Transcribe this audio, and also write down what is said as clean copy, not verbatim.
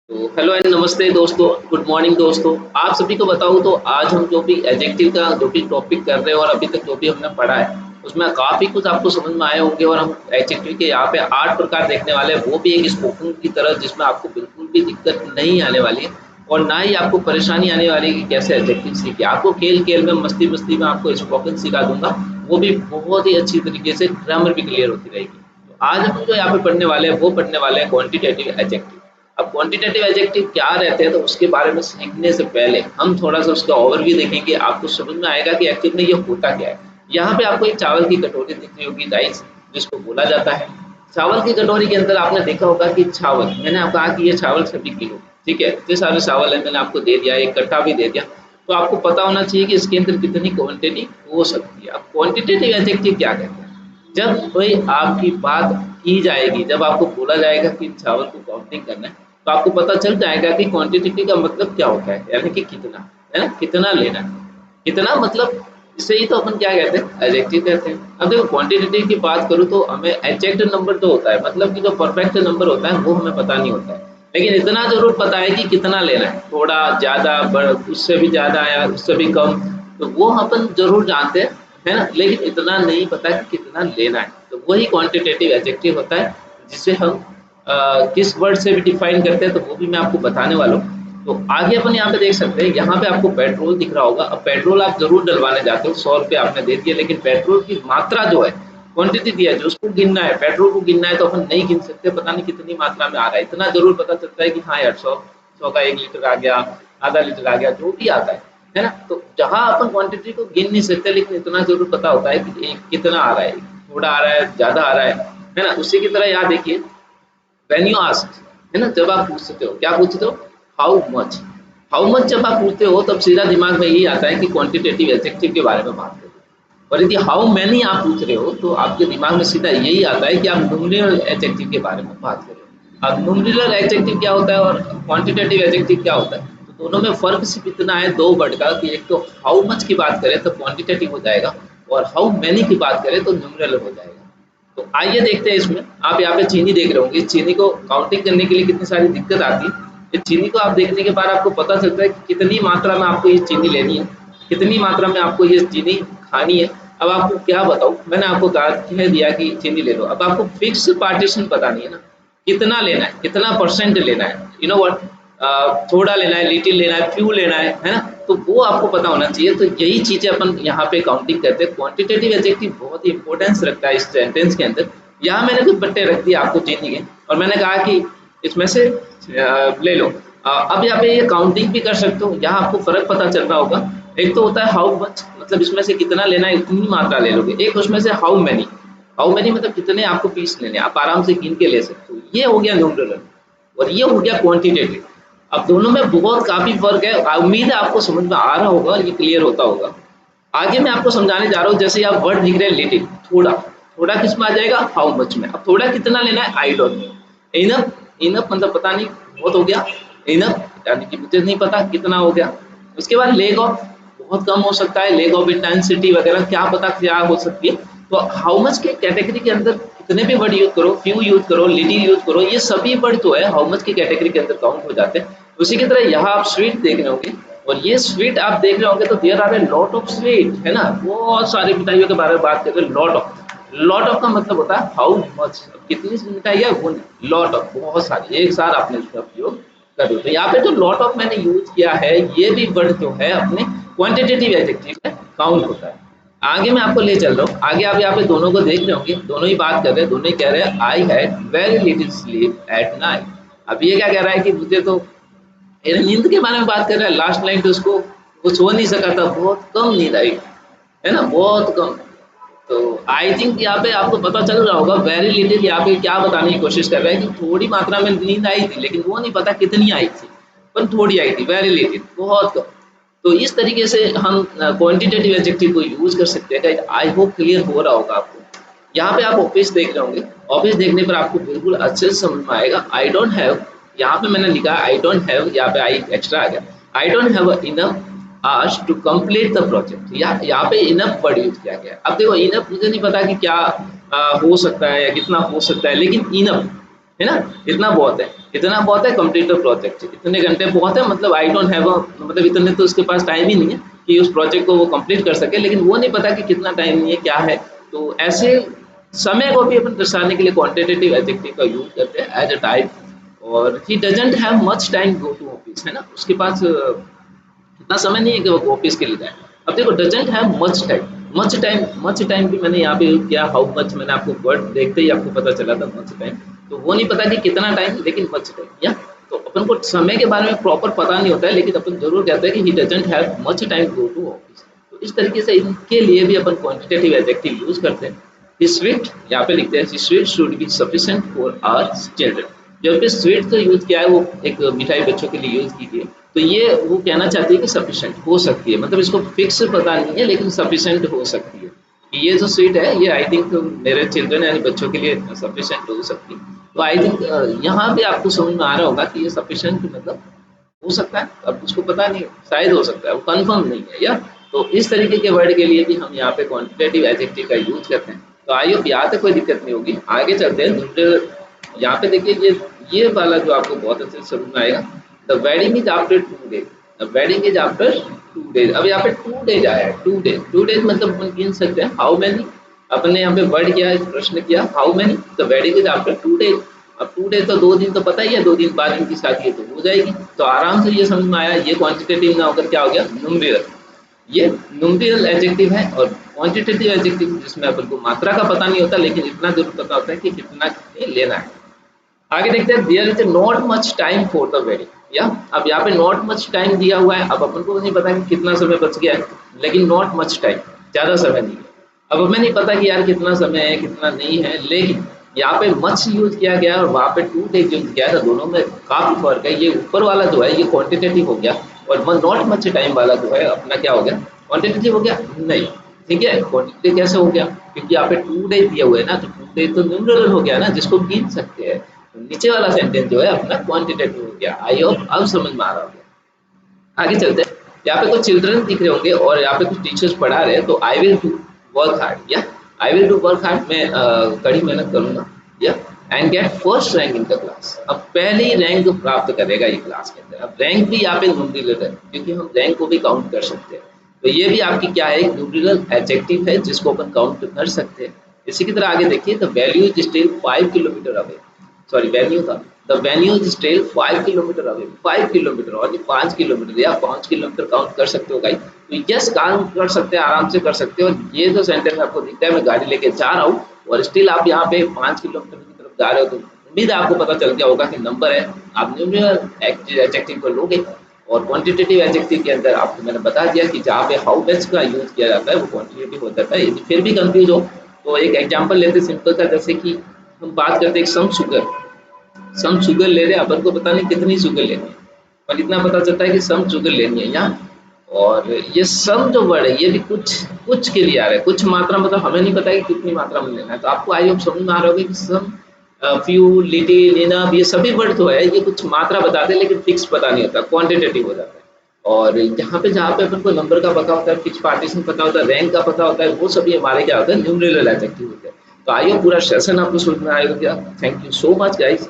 तो hello and नमस्ते दोस्तों, गुड मॉर्निंग दोस्तों। आप सभी को बताऊँ तो आज हम जो भी एडजेक्टिव का जो भी टॉपिक कर रहे हैं और अभी तक जो भी हमने पढ़ा है, उसमें काफ़ी कुछ आपको समझ में आए होंगे और हम एडजेक्टिव के यहाँ पे 8 प्रकार देखने वाले हैं, वो भी एक स्पोकन की तरह जिसमें आपको बिल्कुल भी दिक्कत नहीं आने वाली है और ना ही आपको परेशानी आने वाली है कि कैसे एडजेक्टिव सीखें। आपको खेल-खेल में, मस्ती-मस्ती में आपको स्पोकन सिखा दूँगा, वो भी बहुत ही अच्छी तरीके से, ग्रामर भी क्लियर होती रहेगी। तो आज हम जो यहाँ पे पढ़ने वाले हैं, वो पढ़ने वाले हैं क्वांटिटेटिव एडजेक्टिव। अब क्वांटिटेटिव एडजेक्टिव क्या रहते हैं तो उसके बारे में सीखने से पहले हम थोड़ा-सा उसका ओवरव्यू देखेंगे, आपको समझ में आएगा कि एक्चुअल में ये होता क्या है। यहाँ पे आपको एक चावल की कटोरी दिख रही होगी, राइस जिसको बोला जाता है। चावल की कटोरी के अंदर आपने देखा होगा कि चावल, मैंने आपको कहा कि ये चावल सभी किलो, ठीक है? इतने सारे चावल हैं, मैंने आपको दे दिया, एक कट्टा भी दे दिया, तो आपको पता होना चाहिए कि इसके अंदर कितनी क्वांटिटी हो सकती है। अब क्वांटिटेटिव एडजेक्टिव क्या कहते हैं? जब कोई आपकी बात की जाएगी, जब आपको बोला जाएगा कि चावल को काउंटिंग करना है, तो आपको पता चल जाएगा कि क्वांटिटी का मतलब क्या होता है, यानी कि कितना, है ना? कितना लेना है। कितना मतलब इसे ही तो अपन क्या कहते हैं? एडजेक्टिव कहते हैं। अब देखो क्वांटिटेटिव की बात करूँ तो हमें एग्जैक्ट नंबर तो होता है, मतलब कि जो परफेक्ट नंबर होता है वो हमें पता नहीं होता है। लेकिन इतना ज़रूर पता है कि कितना लेना है, थोड़ा, ज़्यादा, उससे भी ज़्यादा या उससे भी कम, तो वो अपन ज़रूर जानते हैं, है ना? लेकिन इतना नहीं पता कि कितना लेना है। तो वही क्वांटिटेटिव एडजेक्टिव होता है, जिसे हम किस वर्ड से भी डिफाइन करते हैं, तो वो भी मैं आपको बताने वाला हूँ। तो आगे अपन यहाँ पे देख सकते हैं, यहाँ पे आपको पेट्रोल दिख रहा होगा। अब पेट्रोल आप ज़रूर डलवाने जाते हो, ₹100 आपने दे दिए, लेकिन पेट्रोल की मात्रा जो है, क्वांटिटी दिया है, जो उसको गिनना है, पेट्रोल को गिनना है, तो अपन नहीं गिन सकते, पता नहीं कितनी मात्रा में आ रहा है। इतना ज़रूर पता चलता है कि हाँ यार 100 का 1 लीटर आ गया, आधा लीटर आ गया, जो भी आता है ना? तो जहाँ अपन क्वांटिटी को गिन नहीं सकते, लेकिन इतना ज़रूर पता होता है कि कितना आ रहा है, थोड़ा आ रहा है, ज़्यादा आ रहा है ना? उसी की तरह यहाँ देखिए, व्हेन यू आस्क, है ना? जब आप पूछते हो, क्या पूछते हो? How much. हाउ मच जब आप पूछते हो तब सीधा दिमाग में यही आता है कि क्वांटिटेटिव एडजेक्टिव के बारे में बात कर रहे हो। और यदि हाउ मैनी आप पूछ रहे हो तो आपके दिमाग में सीधा यही आता है कि आप न्यूमेरिकल एडजेक्टिव के बारे में बात कर रहे हो। अब न्यूमेरिकल एडजेक्टिव क्या होता है और क्वांटिटेटिव एडजेक्टिव क्या होता है? तो दोनों में फ़र्क सिर्फ़ इतना है 2 वर्ड का, कि एक तो हाउ मच की बात करें तो क्वांटिटेटिव हो जाएगा और हाउ मैनी की बात करें तो न्यूमेरिकल हो जाएगा। तो आइए देखते हैं इसमें। आप यहाँ पे चीनी देख रहे होंगे, चीनी को काउंटिंग करने के लिए कितनी सारी दिक्कत आती है। इस चीनी को आप देखने के बाद आपको पता चलता है कि कितनी मात्रा में आपको ये चीनी लेनी है, कितनी मात्रा में आपको ये चीनी खानी है। अब आपको क्या बताऊँ, मैंने आपको कह दिया कि चीनी ले लो, अब आपको फिक्स पार्टीशन पता नहीं है ना, कितना लेना है, कितना परसेंट लेना है, यू नो व्हाट, थोड़ा लेना है, लिटिल लेना है, फ्यू लेना है ना? तो वो आपको पता होना चाहिए। तो यही चीज़ें अपन यहाँ पे काउंटिंग करते हैं। क्वांटिटेटिव एडजेक्टिव बहुत ही इंपॉर्टेंस रखता है इस सेंटेंस के अंदर। यहाँ मैंने कुछ बट्टे रख दिए आपको चीनी के और मैंने कहा कि इसमें से ले लो। अब यहाँ पे ये काउंटिंग भी कर सकते हो, यहाँ आपको फ़र्क पता चल रहा होगा। एक तो होता है हाउ मच, मतलब इसमें से कितना लेना है, इतनी मात्रा ले लोगे। एक उसमें से हाउ मैनी मतलब कितने आपको पीस लेने हैं, आप आराम से गिन के ले सकते हो। ये हो गया न्यूमेरिकल और ये हो गया क्वांटिटेटिव। अब दोनों में बहुत काफ़ी फ़र्क है। उम्मीद है आपको समझ में आ रहा होगा, ये क्लियर होता होगा। आगे मैं आपको समझाने जा रहा हूँ। जैसे आप वर्ड लिख रहे हैं लिटिल, थोड़ा, थोड़ा किस में आ जाएगा? हाउ मच में। अब थोड़ा कितना लेना है? I don't know. Enough, enough मतलब पता नहीं, बहुत हो गया। इनफ यानी कि मुझे नहीं पता कितना हो गया। उसके बाद लेग ऑफ, बहुत कम हो सकता है, लेग ऑफ इंटेंसिटी वगैरह क्या पता क्या हो सकती है। तो हाउ मच के कैटेगरी के अंदर कितने भी वर्ड यूज करो, फ्यू यूज करो, लिटिल यूज करो, ये सभी वर्ड जो है हाउ मच की कैटेगरी के अंदर काउंट हो जाते हैं। उसी की तरह यहाँ आप स्वीट देख रहे होंगे और ये स्वीट आप देख रहे होंगे तो there are a lot of sweet, है ना? बहुत सारी मिठाइयों के बारे में बात करते हैं। लॉट ऑफ का मतलब होता है हाउ मच, कितनी सी मिठाई है वो नहीं, लॉट ऑफ बहुत सारी एक साथ आपने उसका उपयोग कर दो। तो यहाँ पे जो लॉट ऑफ मैंने यूज किया है, ये भी वर्ड जो है अपने क्वांटिटेटिव एडजेक्टिव में काउंट होता है। आगे मैं आपको ले चल रहा हूँ। आगे आप यहाँ पे दोनों को देख रहे होंगे, दोनों ही बात कर रहे हैं, दोनों ही कह रहे हैं I had very little sleep at night. अब ये क्या कह रहा है कि मुझे तो, ये नींद के बारे में बात कर रहा है। लास्ट नाइट उसको वो सो नहीं सका था, बहुत कम नींद आई, है ना? बहुत कम। तो आई थिंक यहाँ पे आपको पता चल रहा होगा, वेरी लिटिल यहाँ पे क्या बताने की कोशिश कर रहा है कि थोड़ी मात्रा में नींद आई थी, लेकिन वो नहीं पता कितनी आई थी, पर थोड़ी आई थी, वेरी लिटिल, बहुत कम। तो इस तरीके से हम क्वांटिटेटिव एडजेक्टिव को यूज कर सकते हैं। आई होप क्लियर हो रहा होगा आपको। यहाँ पे आप ऑफिस देख रहे होंगे, ऑफिस देखने पर आपको बिल्कुल अच्छे से समझ में आएगा। आई डोंट हैव, यहाँ पे मैंने लिखा आई डोंट हैव, यहाँ पे आई एक्स्ट्रा आ गया। I don't have enough hours to complete the project. यहाँ पे इनफ वर्ड यूज किया गया। अब देखो इनफ मुझे नहीं पता कि क्या हो सकता है या कितना हो सकता है, लेकिन इनफ है ना? इतना बहुत है कंप्लीट द प्रोजेक्ट, इतने घंटे बहुत है, मतलब आई डोंट हैव मतलब इतने तो उसके पास टाइम ही नहीं है कि उस प्रोजेक्ट को वो कंप्लीट कर सके, लेकिन वो नहीं पता कि कितना टाइम नहीं है, क्या है। तो ऐसे समय को भी अपन दर्शाने के लिए क्वांटिटेटिव एडजेक्टिव का यूज करते हैं एज अ टाइप। और he doesn't have much time go to office, है ना? उसके पास इतना समय नहीं है कि वो ऑफिस के लिए जाए। अब देखो डजंट हैव मच टाइम भी मैंने यहाँ पे यूज किया, हाउ मच मैंने आपको वर्ड देखते ही आपको पता चला था मच टाइम। तो वो नहीं पता कि कितना टाइम, लेकिन मच टाइम या तो अपन को समय के बारे में प्रॉपर पता नहीं होता है, लेकिन अपन जरूर कहते हैं कि he doesn't have much time go to office. तो इस तरीके से इनके लिए भी अपन क्वांटिटेटिव एडजेक्टिव यूज करते हैं। स्वीट यहाँ पे लिखते हैं sweet should be sufficient for our children. जब पे स्वीट का यूज किया है वो एक मिठाई बच्चों के लिए यूज कीजिए, तो ये वो कहना चाहती है कि सफिशिएंट हो सकती है, मतलब इसको फिक्स पता नहीं है लेकिन सफिशिएंट हो सकती है कि ये जो स्वीट है ये आई थिंक मेरे चिल्ड्रन यानी बच्चों के लिए सफिशिएंट हो सकती है। तो आई थिंक यहाँ पे आपको समझ में आ रहा होगा कि ये सफिशिएंट मतलब हो सकता है, अब उसको पता नहीं, शायद हो सकता है, वो कंफर्म नहीं है या। तो इस तरीके के वर्ड के लिए भी हम यहाँ पे क्वांटिटेटिव एडजेक्टिव का यूज करते हैं। तो आई होप यहाँ तक कोई दिक्कत नहीं होगी, आगे चलते हैं दूसरे। यहाँ पे देखिए ये वाला जो आपको बहुत अच्छे से समझ में आएगा। The wedding is after 2 days, the wedding is after 2 days. अब यहाँ पे 2 डेज आया है, 2 डेज मतलब अपन गिन सकते हैं हाउ मैनी। अपने यहाँ पे वर्ड किया, प्रश्न किया how many, the wedding is after 2 days. अब 2 डेज तो 2 दिन तो पता ही है, 2 दिन बाद इनकी शादी है तो हो जाएगी। तो आराम से ये समझ में आया, ये क्वांटिटेटिव ना होकर क्या हो गया, न्यूमेरिकल। ये न्यूमेरिकल एडजेक्टिव है। और क्वांटिटेटिव एडजेक्टिव जिसमें अपन को मात्रा का पता नहीं होता, लेकिन इतना जरूर पता होता है कि कितना लेना है। आगे देखते हैं there is not much time for the wedding या। अब यहाँ पे नॉट मच टाइम दिया हुआ है, अब अपन को नहीं पता कि कितना समय बच गया है, लेकिन नॉट मच टाइम, ज़्यादा समय नहीं है। अब हमें नहीं पता कि यार कितना समय है कितना नहीं है, लेकिन यहाँ पे मच यूज किया गया और वहाँ पे 2 डेज यूज किया था, दोनों में काफ़ी फर्क है। ये ऊपर वाला जो है ये क्वांटिटेटिव हो गया, और नॉट मच टाइम वाला जो है अपना क्या हो गया, क्वांटिटेटिव हो गया नहीं। ठीक है, क्वांटिटेटिव कैसे हो गया, क्योंकि यहाँ पे 2 डेज दिया हुआ है ना, तो 2 डेज तो न्यूमरल हो गया ना, जिसको गिन सकते हैं। नीचे वाला सेंटेंस जो है अपना क्वांटिटेटिव हो गया। आई होप अब समझ में आ रहा होगा। आगे चलते हैं। यहाँ पे कुछ चिल्ड्रन दिख रहे होंगे और यहाँ पे कुछ टीचर्स पढ़ा रहे हैं। तो I will do work hard या I will do work hard, मैं कड़ी मेहनत करूंगा या and get first rank in the class. अब पहले ही रैंक प्राप्त करेगा ये क्लास के अंदर। अब रैंक भी यहाँ पे न्यूमेरिकल है, क्योंकि हम रैंक को भी काउंट कर सकते हैं। तो ये भी आपकी क्या है, एक न्यूमेरिकल एडजेक्टिव है जिसको अपन काउंट कर सकते हैं। इसी की तरह आगे देखिए, the value is still 5 kilometre away. Sorry venue था, the venue is still 5 kilometre away. 5 kilometre और ये 5 किलोमीटर या 5 किलोमीटर काउंट कर सकते हो गाइस। तो यस काउंट कर सकते हैं, आराम से कर सकते हो। ये जो सेंटेंस आपको दिखता है, मैं गाड़ी लेके जा रहा हूँ और स्टिल आप यहाँ पे 5 किलोमीटर की तरफ जा रहे हो, तो उम्मीद है आपको पता चल गया होगा कि नंबर है। आप न्यूमेरिकल एडजेक्टिव को लोगे और क्वांटिटेटिव एडजेक्टिव के अंदर आपको मैंने बता दिया कि जहाँ पे हाउ मच का यूज किया जाता है वो क्वांटिटेटिव हो जाता है। यदि फिर भी कंफ्यूज हो तो एक एग्जांपल लेते सिंपल सा, जैसे कि हम बात करते हैं सम शुगर ले रहे हैं, अपन को पता नहीं कितनी शुगर लेनी है, पर इतना पता चलता है कि सम शुगर लेनी है यहाँ। और ये सम जो वर्ड है ये भी कुछ कुछ के लिए आ रहा है, कुछ मात्रा, मतलब हमें नहीं पता कि कितनी मात्रा में लेना है। तो आपको आई होप समझ में आ रहा होगा कि सम, फ्यू, लिटिल, इनफ, ये सभी वर्ड जो है ये कुछ मात्रा बताते हैं, लेकिन फिक्स पता नहीं होता, क्वांटिटेटिव हो जाता है। और जहाँ पे अपन को नंबर का पता होता है, फिक्स पार्टीशन पता होता है, रैंक का पता होता है, वो सभी हमारे क्या होता है, न्यूमेरिकल एडजेक्टिव होते हैं। तो आइए पूरा सेशन आपको समझ में आएगा क्या। Thank you so much guys.